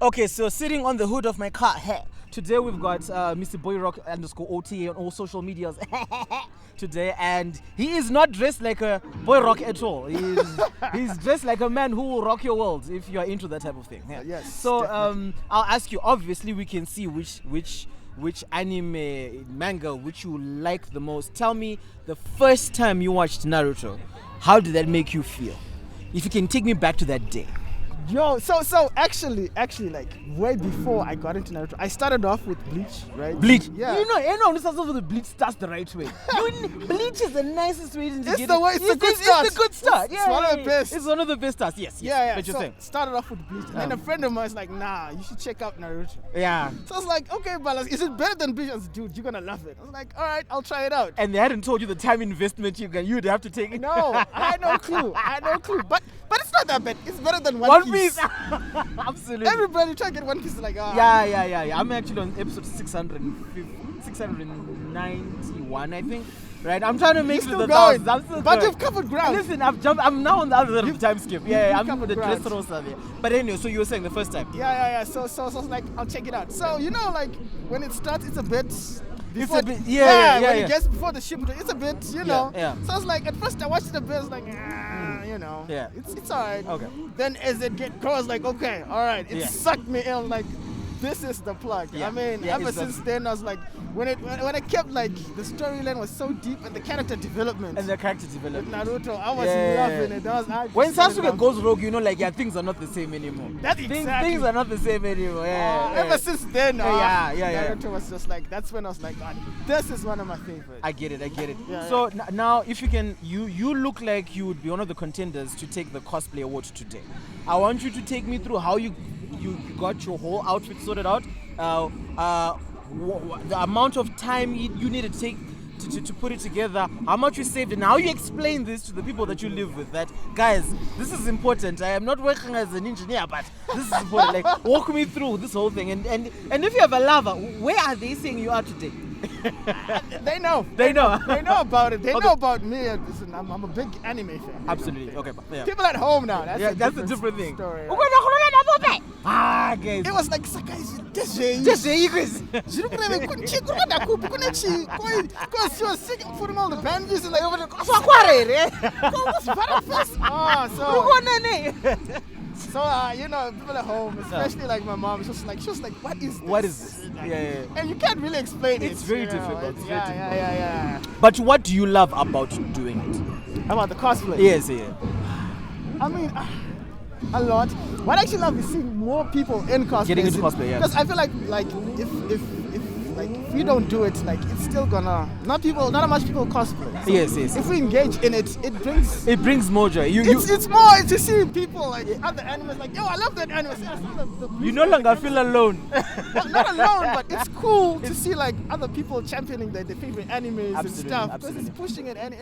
Okay, so sitting on the hood of my car, today we've got Mr. Boyroc _OTA on all social medias today, and he is not dressed like a Boyroc at all. He's dressed like a man who will rock your world if you are into that type of thing. Yeah. Yes. So I'll ask you. Obviously, we can see which anime manga which you like the most. Tell me the first time you watched Naruto. How did that make you feel? If you can take me back to that day. Yo, so actually, like way before I got into Naruto, I started off with Bleach, right? Bleach. Yeah. You know, anyone who starts off with the Bleach starts the right way. Bleach is the nicest way to get It's the way. It's a good start. It's the good start. It's one of the best. It's one of the best starts. Yes. Yeah. What you're So saying. started off with Bleach, and then a friend of mine was like, "Nah, you should check out Naruto." Yeah. So I was like, "Okay, Balas, is it better than Bleach?" I was like, "Dude, you're gonna love it." I was like, "All right, I'll try it out." And they hadn't told you the time investment you'd have to take. No, I had no clue. But it's not that bad. It's better than One Piece. Absolutely. Everybody try to get One Piece like, Yeah. I'm actually on episode 691, I think. Right, I'm trying to make it to the thousands. I'm still but going. you've covered ground. Listen, I'm now on the other side of time skip. Yeah, I'm covered the ground. Dressrosa there. But anyway, so you were saying the first time. Yeah. So I was like, I'll check it out. So like when it starts, it's a bit. Before, It's a bit, yeah. When it gets before the ship, it's a bit, Yeah. So I was like, at first I watched it a bit, I was like, Yeah. it's alright. Okay. Then as it get going, I was like, okay, alright. It sucked me in, like, this is the plug. Yeah. I mean, Yeah, ever since then, I was like, when I kept like the storyline was so deep and the character development. And the character With development. Naruto, I was Yeah. loving it. When Sasuke goes rogue, things are not the same anymore. That's exactly. Things are not the same anymore. Yeah. Ever since then, Yeah. Naruto was just like, that's when I was like, God, this is one of my favorites. I get it. Yeah, So now, if you can, you look like you would be one of the contenders to take the cosplay award today. I want you to take me through how you got your whole outfit sorted out. The amount of time you need to take to put it together, how much you saved, and how you explain this to the people that you live with. That, guys, this is important. I am not working as an engineer, but this is important. Like, walk me through this whole thing. And if you have a lover, where are they saying you are today? They know. They know. They know about it. They Okay. know about me. Listen, I'm a big anime fan. Absolutely. Okay. Yeah. People at home now. That's a different thing. Story. Guys. It was like, guys, this is. Just say you guys. She was sick of putting all the bandages and like over the. So people at home, especially like my mom, she was like, what is this? What is this? Like, Yeah. And you can't really explain it. It's very difficult. It's very difficult. Yeah. But what do you love about doing it? About the cosplay. Yes, yeah. I mean, a lot. What I actually love is seeing more people in cosplay. Getting into cosplay, yeah. Because I feel like if we don't do it, like it's still gonna not much people cosplay. So Yes. If we engage in it, it brings. It brings more joy. It's more to see people like other animals like, yo, I love that anime. You no longer feel alone. Not alone, but it's cool to see like other people championing their favorite animes and stuff, because Absolutely. it's pushing it and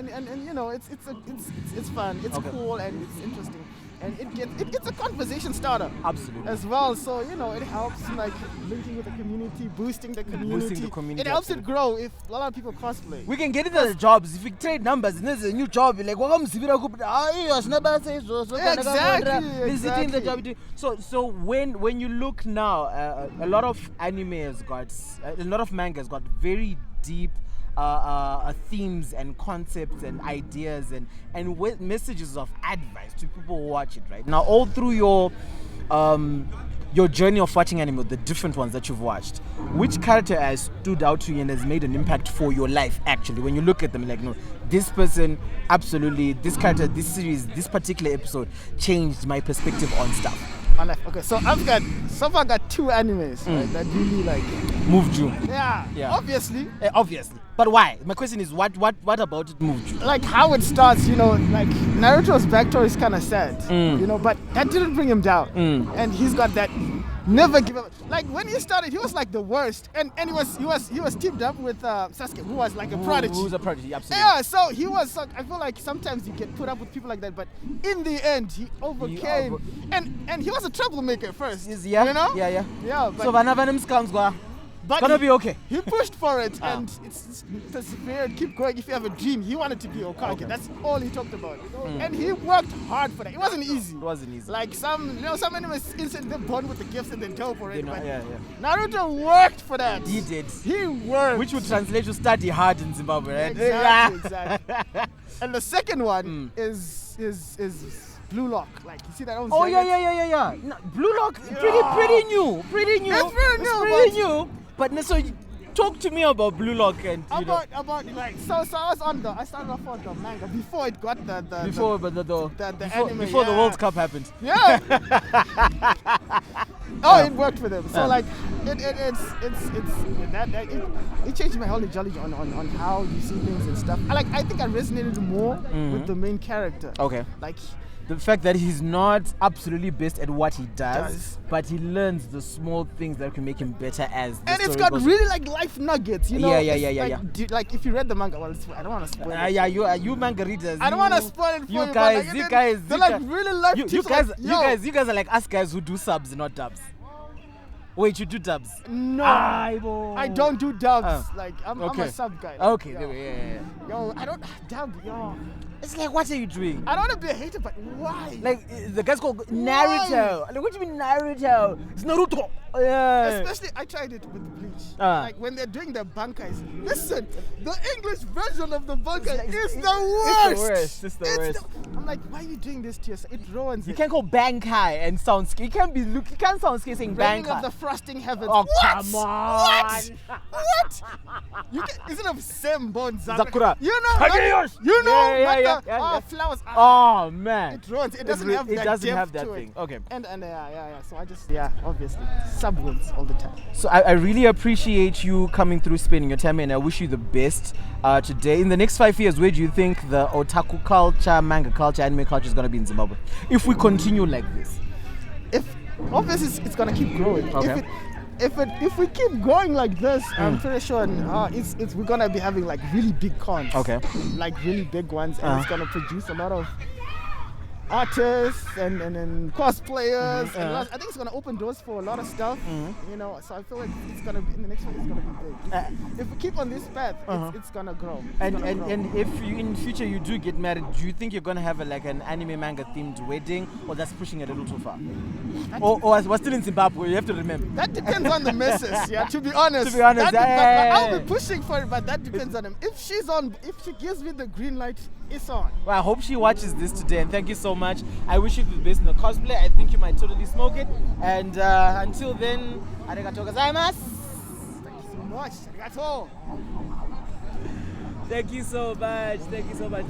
it's fun, it's cool and it's interesting, and it's a conversation starter. Absolutely. As well, so it helps like linking with the community, boosting the community. It helps it grow if a lot of people cosplay. We can get into the jobs. If we trade numbers and there's a new job, you're like, Exactly. So when you look now, a lot of manga has got very deep themes and concepts and ideas and messages of advice to people who watch it, right? Now, all through your journey of watching anime, the different ones that you've watched, which character has stood out to you and has made an impact for your life, actually? When you look at them, like, no, this person, absolutely, this character, this series, this particular episode changed my perspective on stuff. My life. Okay, so I've got two animes right, that really like Moved you. Yeah. Obviously. But why? My question is, what about it moved you? Like how it starts, like Naruto's backstory is kind of sad, but that didn't bring him down. And he's got that never give up. Like when he started, he was like the worst, and he was teamed up with Sasuke, who was like a prodigy. Who was a prodigy, absolutely. Yeah, so he was. I feel like sometimes you get put up with people like that, but in the end, he overcame. And he was a troublemaker at first. Yeah. You know? Yeah. Yeah. But So vana scams gwa. But It's gonna be okay. He pushed for it, and it's persevered, keep going. If you have a dream, he wanted to be Okage. Okay. That's all he talked about, and he worked hard for that. It wasn't easy. It wasn't easy. Like some animals instantly born with the gifts and the dope already. You know, But yeah. Naruto worked for that. He did. He worked. Which would translate to study hard in Zimbabwe, right? Exactly. And the second one is Blue Lock. Like you see that on Oh Zenith? yeah. No, Blue Lock, pretty new. It's pretty new, Pretty new. But so talk to me about Blue Lock and About like so I started off on the manga before it got the anime, before the World Cup happened. Yeah. It worked for them. So like it changed my whole knowledge on how you see things and stuff. I think I resonated more with the main character. Okay. Like The fact that he's not absolutely best at what he does, but he learns the small things that can make him better as the and it's story got goes. really like life nuggets, you know. Yeah. Like if you read the manga, well, I don't want to spoil it. You manga readers. I don't want to spoil it for you. They're like really life tips. You guys are like us guys who do subs, not dubs. Wait, you do dubs? No, I don't do dubs. Like I'm a sub guy. Like, Okay, yeah. Yo, I don't dub. Yo, It's like, what are you doing? I don't want to be a hater, but why? Like the guy's called Naruto. Like, what do you mean Naruto? It's Naruto. Yeah. Especially, I tried it with Bleach. Like when they're doing the bankais. Listen, the English version of the bankai is the worst. It's the worst. I'm like, why are you doing this to yourself? It ruins You it. can't call Bankai and Soundscape. You can't Soundscape saying Raining Bankai. of the frosting heavens. Oh, What? come on. What? Isn't it Sembon Sakura. You know, Hageyoshi. you know, Yeah. flowers. Oh man. It ruins. It doesn't have that depth to thing. it. Okay. And yeah. So I just obviously sub wins all the time. So I really appreciate you coming through, spending your time, and I wish you the best today. In the next 5 years, where do you think the otaku culture, manga culture, anime culture is going to be in Zimbabwe? If we continue like this. Obviously it's gonna keep growing. Okay. If we keep going like this, I'm pretty sure we're gonna be having like really big cons. Okay. Like really big ones, and it's gonna produce a lot of artists and cosplayers. And I think it's gonna open doors for a lot of stuff. You know, so I feel like it's gonna be in the next one. It's gonna be big. If we keep on this path, it's gonna grow. And if you in future you do get married, do you think you're gonna have like an anime manga themed wedding, or that's pushing it a little too far? Or we're still in Zimbabwe. You have to remember. That depends on the missus. Yeah, to be honest. I'll be pushing for it, but that depends on him. If she gives me the green light, it's on. Well, I hope she watches this today, and thank you so much. I wish you the best in the cosplay. I think you might totally smoke it. And until then, arigatou gozaimasu. Thank you so much. Arigato. Thank you so much.